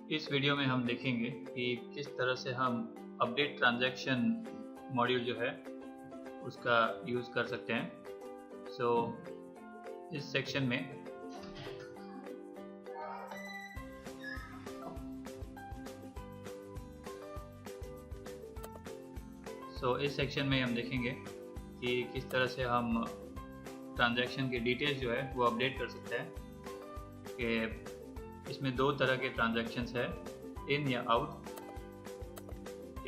इस वीडियो में हम देखेंगे कि किस तरह से हम अपडेट ट्रांजैक्शन मॉड्यूल जो है उसका यूज़ कर सकते हैं। इस सेक्शन में हम देखेंगे कि किस तरह से हम ट्रांजैक्शन की डिटेल्स जो है वो अपडेट कर सकते हैं। कि इसमें दो तरह के ट्रांजैक्शंस है, इन या आउट।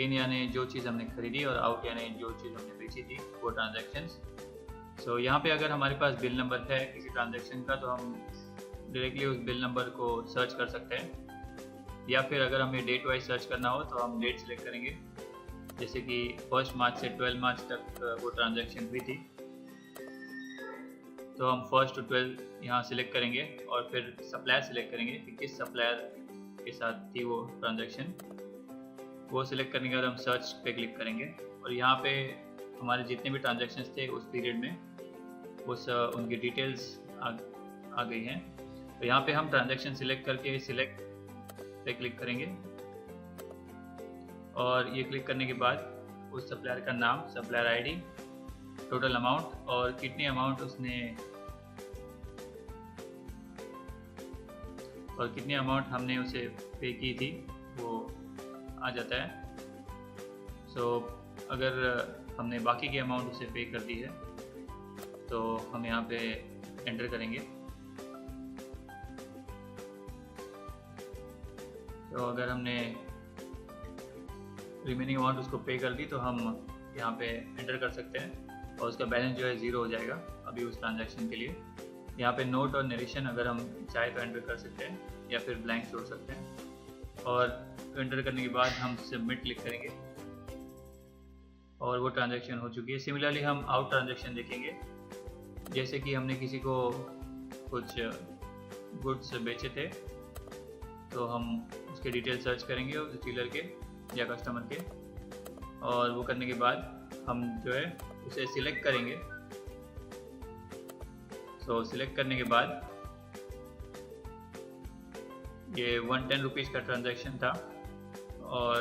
इन यानी जो चीज़ हमने खरीदी और आउट यानी जो चीज़ हमने बेची थी वो ट्रांजैक्शंस। यहाँ पे अगर हमारे पास बिल नंबर है किसी ट्रांजैक्शन का तो हम डायरेक्टली उस बिल नंबर को सर्च कर सकते हैं, या फिर अगर हमें डेट वाइज सर्च करना हो तो हम डेट सेलेक्ट करेंगे। जैसे कि 1 मार्च से 12 मार्च तक वो ट्रांजैक्शन हुई थी, तो हम 1 to 12 यहाँ सिलेक्ट करेंगे और फिर सप्लायर सिलेक्ट करेंगे कि किस सप्लायर के साथ थी वो ट्रांजैक्शन। वो सिलेक्ट करने के बाद हम सर्च पे क्लिक करेंगे और यहाँ पे हमारे जितने भी ट्रांजैक्शंस थे उस पीरियड में उनकी डिटेल्स आ गई हैं। तो यहाँ पे हम ट्रांजैक्शन सिलेक्ट करके सिलेक्ट पे क्लिक करेंगे और ये क्लिक करने के बाद उस सप्लायर का नाम, सप्लायर आईडी, टोटल अमाउंट और कितनी अमाउंट हमने उसे पे की थी वो आ जाता है। अगर हमने बाकी की अमाउंट उसे पे कर दी है तो हम यहाँ पे एंटर करेंगे। तो अगर हमने रिमेनिंग अमाउंट उसको पे कर दी तो हम यहाँ पे एंटर कर सकते हैं और उसका बैलेंस जो है 0 हो जाएगा अभी उस ट्रांजैक्शन के लिए। यहाँ पे नोट और नरेशन अगर हम चाहे तो एंटर कर सकते हैं या फिर ब्लैंक छोड़ सकते हैं। और एंटर करने के बाद हम सबमिट क्लिक करेंगे और वो ट्रांजैक्शन हो चुकी है। सिमिलरली हम आउट ट्रांजैक्शन देखेंगे, जैसे कि हमने किसी को कुछ गुड्स बेचे थे तो हम उसके डिटेल सर्च करेंगे उस डीलर के या कस्टमर के, और वो करने के बाद हम जो है उसे सिलेक्ट करेंगे। सिलेक्ट करने के बाद ये 110 रुपीज़ का ट्रांजैक्शन था और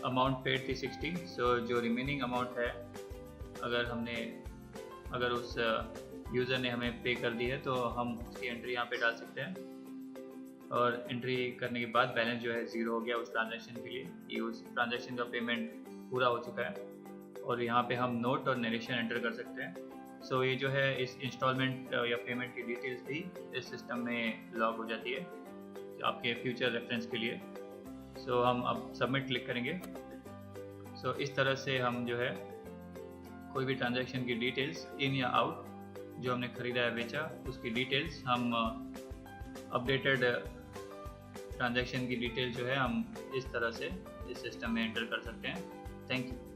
अमाउंट पेड थी 60। जो रिमेनिंग अमाउंट है अगर उस यूज़र ने हमें पे कर दी है तो हम उसकी एंट्री यहाँ पे डाल सकते हैं और एंट्री करने के बाद बैलेंस जो है 0 हो गया उस ट्रांजैक्शन के लिए कि उस ट्रांजैक्शन का पेमेंट पूरा हो चुका है। और यहाँ पे हम नोट और नरेशन एंटर कर सकते हैं। ये जो है इस इंस्टॉलमेंट या पेमेंट की डिटेल्स भी इस सिस्टम में लॉग हो जाती है आपके फ्यूचर रेफरेंस के लिए। हम अब सबमिट क्लिक करेंगे। इस तरह से हम जो है कोई भी ट्रांजैक्शन की डिटेल्स, इन या आउट, जो हमने खरीदा या बेचा उसकी डिटेल्स, हम अपडेटेड ट्रांजैक्शन की डिटेल जो है हम इस तरह से इस सिस्टम में एंटर कर सकते हैं। Thank you.